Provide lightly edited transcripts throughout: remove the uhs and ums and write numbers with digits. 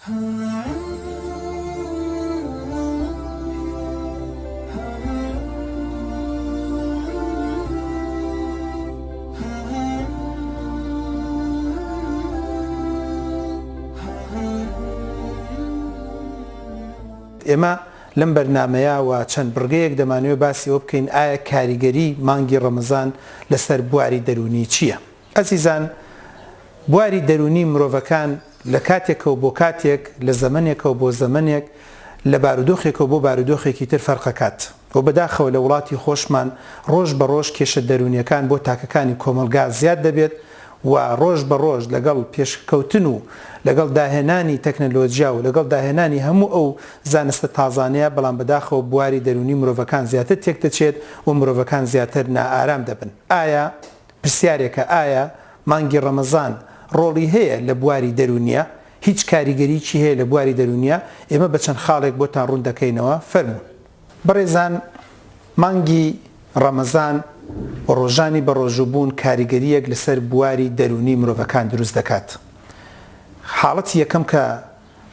ئێمە لەم بەرنامەیەوە چەند بڕگەیەک دەمانوێت باسی ئەوە بکەین ئایا کاریگەری مانگی ڕەمەزان لەسەر بواری دەرونی چییە؟ ئەزیزان، بواری دەرونی مرۆڤەکان لە کاتێکەوە بۆ کاتێک، لە زەمانێکەوە بۆ زەمانێک، لە بارودۆخێکەوە بۆ بارودۆخێکی تر فەرقەکات و بەداخەوە لە وڵاتی خۆشمان ڕۆژ بە ڕۆژ کێشە دەرونیەکان بۆ تاکەکانی کۆمەلگا زیاد دەبێت و ڕۆژ بە ڕۆژ لەگەڵ پێشکەوتن و لەگەڵ داهێنانی تەکنەلۆجیا و لەگەڵ داهێنانی هەموو ئەو زانستە تازانەیە، بەڵام بەداخەوە بواری دەرونی مرۆڤەکان زیاتر تێک دەچێت و مرۆڤەکان زیاتر نائارام دەبن. ئایا پرسیارێکە، ئایا مانگی ڕەمەزان ڕۆڵی هەیە لە بواری دەرونیە؟ هیچ کاریگەریی هەیە لە بواری دەرونیە؟ ئێمە بە چەند خاڵێک بۆتان ڕوون دەکەینەوە. فەرموون. بەڕێزان، مانگی ڕەمەزان و ڕۆژانی بە ڕۆژوبوون کاریگەریەک لەسەر بواری دەرونی مرۆڤەکان دروست دەکات. حاڵەتی یەکەم کە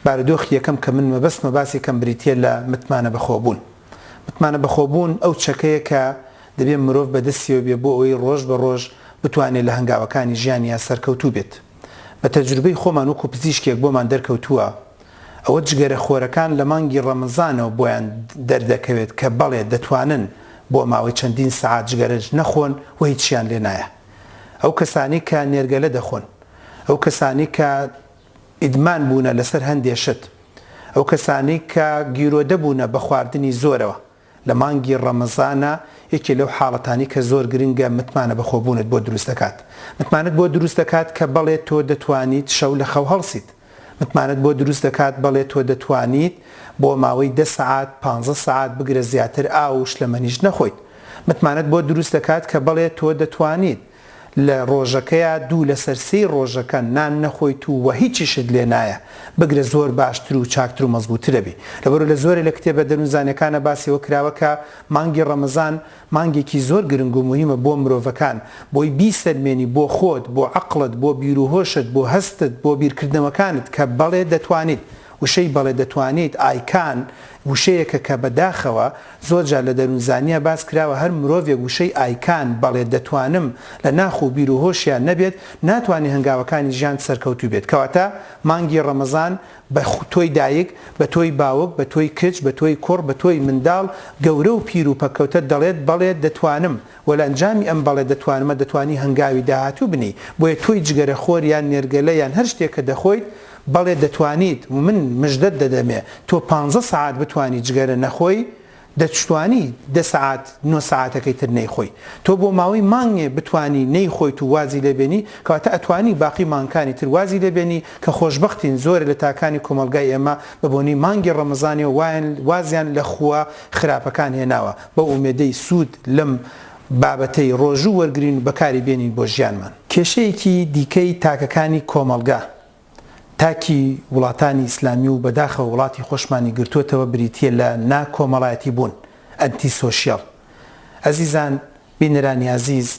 بارودۆخی یەکەم کە من مەبەستمە باسی کەم بریتە لە متمانە بەخۆبوون. متمانە بەخۆبوون ئەو چەکەیە کە دەبێت مرۆڤ بەدەستیەوە بێ بۆ ئەوەی ڕۆژ بە ڕۆژ بتوانێت لە هەنگاوەکانی ژیانیا سەرکەوتوو بێت. بە تەجروبەی خۆمان وەکو پزیشکێک بۆمان دەرکەوتووە ئەوە جگەرە خۆرەکان لە مانگی ڕەمەزانەوە بۆیان دەردەکەوێت کە بەڵێ دەتوانن بۆ ماوەی چەندین سەعات جگەرەش نەخۆن و هیچیان لێ نایە. ئەو کەسانی کە نێرگەلە دەخۆن، ئەو کەسانی کە ئیدمان بوونە لەسەر هەندێشت، ئەو کەسانی کە گیرۆدە بوونە بە خواردنی زۆرەوە، لە مانگی ڕەمەزانە یەکێ لەو حاڵەتانی کە زۆر گرنگە متمانە بەخۆبوونت بۆ دروست دەکات. متمانت بۆ دروست دەکات کە بەڵێ تۆ دەتوانیت شەو لە خەو هەڵسیت. متمانت بۆ دروست دەکات بەڵێ تۆ دەتوانیت بۆ ماوەی 10 سعات 15 سعات بگرە زیاتر ئاوش لە مەنیش نەخۆیت. متمانت بۆ دروست دەکات کە بەڵێ تۆ دەتوانیت لە ڕۆژەکەیە دوو لە سەرسەی ڕۆژەکە نان نەخۆیت و هیچیشت لێ نایە، بگرە زۆر باشتر و چاکتر و مەزبووترە بێ. لەبەرۆ لە زۆرە لە کتێبە دەنووزانەکانە باسیەوە کراوە کە مانگی ڕەمەزان مانگێکی زۆر گرنگ و مهمە بۆ مرۆڤەکان، بۆی بیسەلمێنی بۆ خۆت، بۆ عەقڵت، بۆ بیرروهۆشت، بۆ هەستت، بۆ بیرکردنەوەکانت کە بەڵێ دەتوانیت. وشەی بەڵێ دەتوانیت ئایکان وشەیەکە کە بەداخەوە زۆرجار لە دەروونزانیە باس کراوە هەر مرۆڤێک وشەی ئایکان بەڵێ دەتوانم لە ناخ و بیر و هۆشیان نەبێت ناتوانێت هەنگاوەکانی ژیان سەرکەوتوو بێت. کەواتە مانگی ڕەمەزان بە تۆی دایک، بە تۆی باوک، بە تۆی کچ، بە تۆی کوڕ، بە تۆی منداڵ، گەورە و پیر و پەکەوتە دەڵێت بەڵێ دەتوانم، وە لە ئەنجامی ئەم بەڵێ دەتوانمە دەتوانی هەنگاوی داهاتوو بنی. بۆیە تۆی جگەرە خۆر یان نێرگەلە یان هەر شتێکە دەخۆیت بەڵێ دەتوانیت و من مژدەت دەدەمێ تۆ 15 سعات بتوانی جگەرە نەخۆی، دەتوانی 10 سعات 9 سعاتەکەی تر نەیخۆی. تۆ بۆ ماوەی مانگێ بتوانی نەیخۆیت و وازی لێبێنی، کەواتە ئەتوانی باقی مانگەکانی تر وازی لێبێنی کە خۆشبەختین زۆر لە تاکانی کۆمەلگای ئێمە بەبوونی مانگی ڕەمەزانی و وازیان لە خوا خراپەکان هێناوە بە ئومێدەی سوود لەم بابەتەی ڕۆژوو وەرگرین و بەکاری بێنین بۆ ژیانمان. کێشەیەکی دیکەی تاکەکانی کۆمەلگا، تاکی وڵاتانی ئیسلامی و بەداخەوە وڵاتی خۆشمانی گرتووەتەوە بریتیە لە ناکۆمەڵایەتی بوون، ئەنتی سۆشیال. ئەزیزان، بینەرانی عەزیز،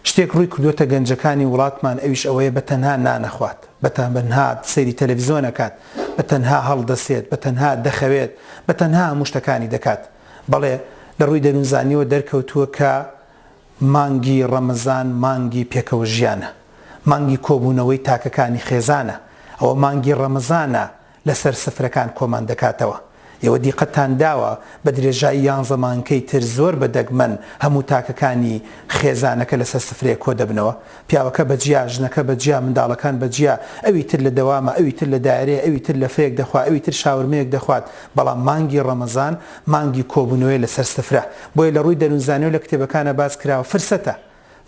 شتێک ڕووی کردوتە گەنجەکانی وڵاتمان، ئەویش ئەوەیە بەتەنها نانەخوات، بەتەنها سەیری تەلەڤیزۆنەکات، بەتەنها هەڵدەسێت، بەتەنها دەخەوێت، بەتەنها هەموو شتەکانی دەکات. بەڵێ لە ڕووی دەروونزانیەوە دەرکەوتووە کە مانگی ڕەمەزان مانگی پێکەوە ژیانە، مانگی کۆبوونەوەی تاکەکانی خێزانە. ئەوە مانگی ڕەمەزانە لەسەر سفرەکان کۆمان دەکاتەوە. ئێوە دیقەتان داوە بە درێژایی 11 مانگەی تر زۆر بەدەگمەن هەموو تاکەکانی خێزانەکە لەسەر سفرەیە کۆ دەبنەوە. پیاوەکە بەجیا، ژنەکە بەجیا، منداڵەکان بەجیا، ئەوی تر لە دەوامە، ئەوی تر لە دایرەیە، ئەوی تر لە فەیەک دەخوات، ئەوی تر شاورمەیەک دەخوات. بەڵام مانگی ڕەمەزان مانگی کۆبوونەوەی لەسەر سفرە. بۆیە لە ڕووی دەروونزانیەوە لە کتێبەکانە باس کراوە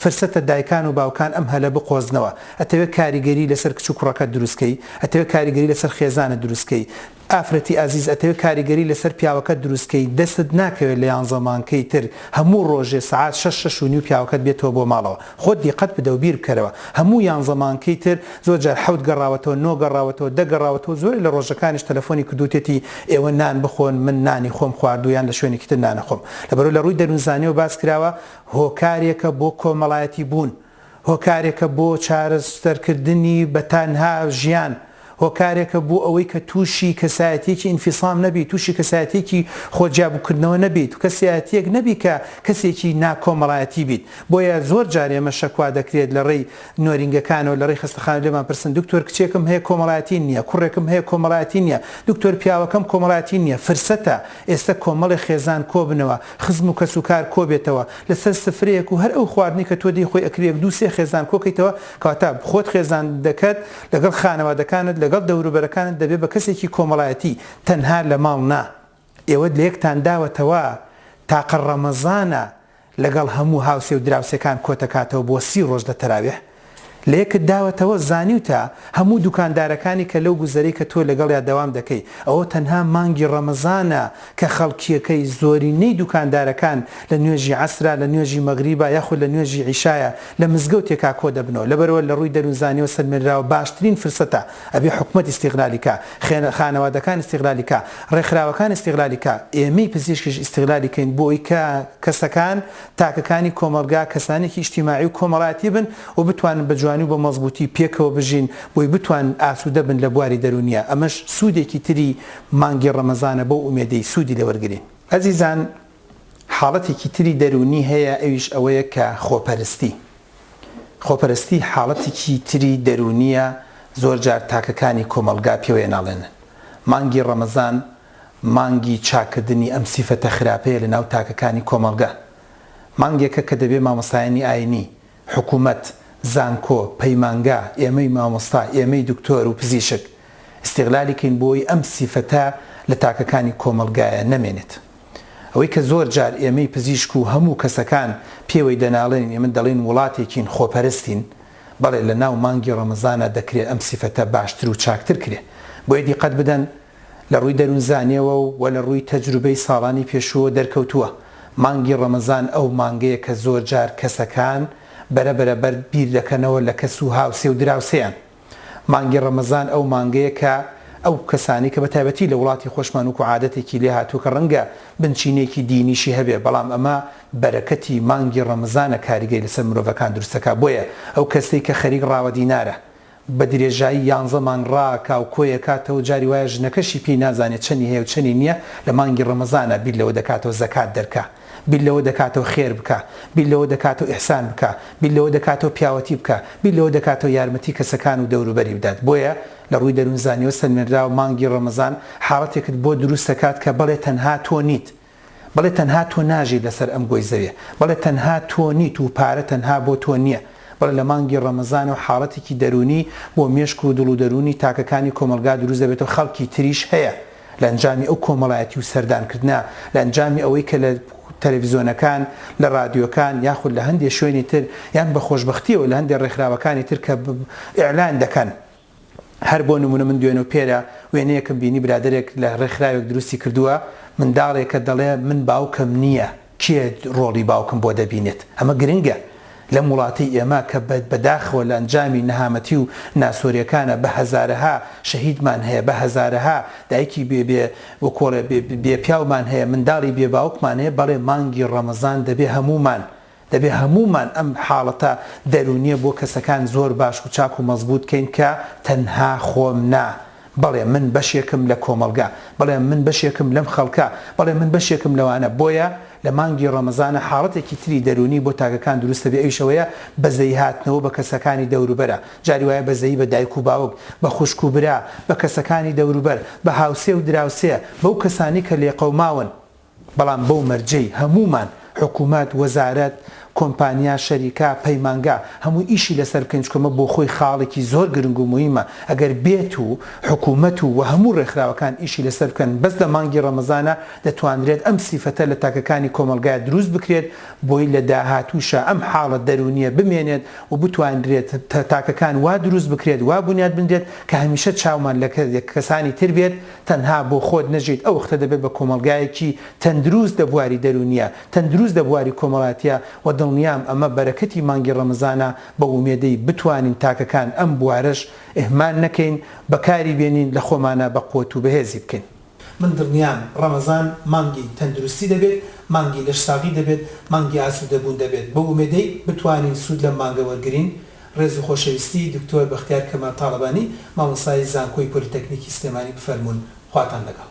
فرسەتە دایکان و باوکان ئەم هەلە بقۆزنەوە. ئەتەوێت کاریگەری لەسەر کچ و کوڕەکە دروستکەی، ئەتەوێت کاریگەری لەسەر خێزانە دروستکەی. ئافرەتی ئازیز، ئەتەوێت کاریگەری لەسەر پیاوەکە دروستکەی. دەستت ناکەوێت لە 11 مانگەی تر هەموو ڕۆژێ سعات 6:30 پیاوەکەت بێتەوە بۆ ماڵەوە. خۆت دیقەت بدە و بیر بکەرەوە. هەموو 11 مانگەی تر زۆرجار 7 گەڕاوەتەوە، 9 گەڕاوەتەوە، 10 گەڕاوەتەوە. زۆر لە ڕۆژەکانیش تەلەفۆنی کردوتێتی ئێوە نان بخۆن، من نانی خۆم خواردویان لە شوێنێکی تر نانەخۆم. لەبەرەوە لە ڕووی دەروونزانیەوە باس کراوە هۆکارێکە بۆ کۆمەڵایەتی بوون، هۆکارێکە بۆ چارەسەرکردنی بە تەنها ژیان، هۆکارێکە بۆ ئەوەی کە تووشی کەسایەتێکی ئینفیسام نەبی، تووشی کەسایەتێکی خۆجیابووکردنەوە نەبیت و کەسایەتێک نەبی کە کەسێکی ناکۆمەڵایەتی بیت. بۆیە زۆر جار ئێمە شەکوا دەکرێت لە ڕێی نۆرینگەکانەوە لە ڕێی خستەخانە لێمان پرسن دکتۆر کچێکم هەیە کۆمەڵایەتی نییە، کوڕێکم هەیە کۆمەڵایەتی نییە، دکتۆر پیاوەکەم کۆمەڵایەتی نییە. فرسەتە ئێستا کۆمەڵی خێزان کۆبنەوە، خزم و کەسوکار کۆبێتەوە لەسەر سفرەیەک و هەر ئەو خواردنی کە تۆ دەی خۆی ئەکرێک دوو سێ خێزان کۆکەیتەوە کەواتە خۆت خێزان دەکەت لەگەڵ خانەوادەکانت لەگەڵ دەوروبەرەکانت دەبێت بە کەسێکی کۆمەڵایەتی تەنها لە ماڵ نا. ئێوە لە یەکتان داوەتەوە تاقە ڕەمەزانە لەگەڵ هەموو هاوسێ و دراوسەکان کۆتەکاتەوە بۆ 30 ڕۆژ لە تەراویح. لە یەکت داوەتەوە زانیوتە هەموو دوکاندارەکانی کە لەو گوزەرەی کە تۆ لەگەڵیا دەوام دەکەی ئەوە تەنها مانگی ڕەمەزانە کە خەڵکیەکەی زۆرینەی دوکاندارەکان لە نوێژی عەسرا لە نوێژی مەغریبە یاخود لە نوێژی عیشایە لە مزگەوتێکا کۆ دەبنەوە. لەبەرەوە لە ڕووی دەروونزانیەوە سەرمێنراوە باشترین فرسەتە ئەبێ حکومەت ئیستیغلالیکە، خانەوادەکان ئیستیغلالیکە، ڕێکخراوەکان ئیستیغلالیکە، ئێمەی پزیشکیش ئیستیغلالیکەین بۆ ئەوەی کە کەسەکان تاکەکانی کۆمەلگا کەسانێکی ئیجتیماعی و کۆمەڵایەتی بن و بتوانن بە جوانی بە مەزبوطی پێکەوە بژین بۆی بتوان ئاسوودە بن لە بواری دەرونیە. ئەمەش سوودێکی تری مانگی ڕەمەزانە بۆ ئومێدەی سوودی لەوەرگرین. ئەزیزان حاڵەتێکی تری دەرونی هەیە، ئەویش ئەوەیە کە خۆپەرستی حاڵەتێکی تری دەرونیە زۆر جار تاکەکانی کۆمەلگا پێوەیە ناڵێنن. مانگی ڕەمەزان مانگی چاکردنی ئەم سیفەتە خراپەیە لە ناو تاکەکانی کۆمەلگا. مانگێکە کە دەبێ مامۆستایانی ئاینی، حکوومەت، زانکۆ، پەیمانگا، ئێمەی مامۆستا، ئێمەی دکتۆر و پزیشک ئیستیغلالیکەین بۆی ئەم سیفەتە لە تاکەکانی کۆمەلگایە نەمێنێت. ئەوەی کە زۆر جار ئێمەی پزیشک و هەموو کەسەکان پێوەی دەناڵێن ئێمە دەڵێن وڵاتێکین خۆپەرستین، بەڵێ لە ناو مانگی ڕەمەزانە دەکرێت ئەم سیفەتە باشتر و چاکتر کرێ. بۆیە دیقەت بدەن لە ڕووی دەروونزانیەوە و لە ڕووی تەجروبەی ساڵانی پێشووە دەرکەوتووە مانگی ڕەمەزان ئەو مانگەیە کە زۆر جار کەسەکان بەرەبەر بیر دەکەنەوە لە کەس و هاوسێ و دراوسێیان. مانگی ڕەمەزان ئەو مانگەیە کە ئەو کەسانی کە بە تایبەتی لە وڵاتی خۆشمان و عادەتێکی لێ هاتووە کە ڕەنگە بنچینێکی دینیشی هەبێ، بەڵام ئەمە بەرەکەتی مانگی ڕەمەزانە کاریگەری لەسەر مرۆڤەکان دروستەکە. بۆیە ئەو کەسەی کە خەریک ڕاوە دینارە بە درێژایی 11 مانگ ڕاکا و کۆیە کاتەوە جاری وایە ژنەکەشی پێی نازانێت چەنی هەیە و چەنی نییە، لە مانگی ڕەمەزانە بیر لەوە دەکاتەوە زەکات دەرکە، بیر لەوە دەکاتەوە خێر بکە، بیر لەوە دەکاتەوە ئیحسان بکە، بیر لەوە دەکاتەوە پیاوەتی بکە، بیر لەوە دەکاتەوە یارمەتی کەسەکان و دەوروبەری بدات. بۆیە لە ڕووی دەروونزانیەوە سەرمێنراوە مانگی ڕەمەزان حاڵەتێکت بۆ دروست دەکات کە بەڵێ تەنها تۆ نیت، بەڵێ تەنها تۆ ناژی لەسەر ئەم گۆی زەویە، بەڵێ تەنها تۆ نیت و پارە تەنها بۆ تۆ نییە. بەڵێ لە مانگی ڕەمەزان و حاڵەتێکی دەرونی بۆ مێشک و دڵ و دەرونی تاکەکانی کۆمەلگا دروست دەبێتەوە. خەڵکی تریش هەیە لە ئەنجامی ئەو کۆمەڵایەتی و سەردانکردنا، لە ئەنجامی ئەوەی کە لە تەلەڤیزۆنەکان، لە رادیۆکان یاخود لە هەندێک شوێنی تر یان بە خۆشبەختیەوە لە هەندێک ڕێکخراوەکانی تر کە ئیعلان دەکەن. هەر بۆ نمونە من دوێنە و پێرە وێنەیەکم بینی برادێک لە ڕێکخراوێک دروستی کردووە، منداڵێکە دەڵێ من باوکم نییە، کێ ڕۆڵی باوکم بۆ دەبینێت؟ ئەمە گرنگە لە وڵاتی ئێمە کە بەداخەوە لە ئەنجامی نەهامەتی و ناسۆریەکانە بە هەزارەها شەهیدمان هەیە، بە هەزارەها دایکی بێ پیاومان هەیە، منداڵی بێ باوکمان هەیە. بەڵێ مانگی ڕەمەزان دەبێ هەمومان ئەم حاڵەتە دەرونیە بۆ کەسەکان زۆر باش و چاک و مەزبوط کەین کە تەنها خۆم نا، بەڵێ من بەشێکم لە کۆمەلگا، بەڵێ من بەشێکم لەم خەڵکە، بەڵێ من بەشێکم لەوانە. بۆیە لە مانگی ڕەمەزانە حاڵەتێکی تری دەرونی بۆ تاکەکان دروستە بێ. ئەویشەوەیە بەزەی هاتنەوە بە کەسەکانی دەوروبەرە، جاری وایە بەزەی بە دایک و باوک، بە خوشک و برا، بە کەسەکانی دەوروبەر، بە هاوسێ و دراوسێ، بەو کەسانی کە لێقەوماون. بەڵام بەو مەرجەی هەمومان حکوومەت، وەزارەت، کۆمپانیا، شەریکا، پەیمانگا هەموو ئیشی لەسەر بکەین، چکۆمە بۆ خۆی خاڵێکی زۆر گرنگ و مهمە. ئەگەر بێت و حکوومەت و هەموو ڕێکخراوەکان ئیشی لەسەر بکەن بەس لە مانگی ڕەمەزانە دەتوانرێت ئەم سیفەتە لە تاکەکانی کۆمەلگای دروست بکرێت بۆی لە داهاتووشە ئەم حاڵەت دەرونیە بمێنێت و بتوانرێت تاکەکان وا دروست بکرێت، وا بنیاد بندرێت کە هەمیشە چاومان لە کەسانی تر بێت، تەنها بۆ خۆت نەژیت. ئەو وەختە دەبێت بە کۆمەلگایەکی تەندروست لە بواری دەرونیە، تەندروست لە بواری کۆمەڵاتیە و دڵنیام ئەمە بەرەکەتی مانگی ڕەمەزانە بە ئومێدەی بتوانین تاکەکان ئەم بوارەش ئێهمان نەکەین، بەکاری بێنین، لە خۆمانە بە قوت و بەهێزی بکەین. من دڵنیام ڕەمەزان مانگی تەندروستی دەبێت، مانگی لەشساغی دەبێت، مانگی ئاسوودەبوون دەبێت. بە ئومێدەی بتوانین سوود لە مانگە وەرگرین. ڕێز و خۆشەویستی دکتۆر بەختیار کەمال تاڵەبانی مامۆستای زانکۆی پۆلیتەکنیکی سلێمانی بفەرموون خواتان لەگەڵ.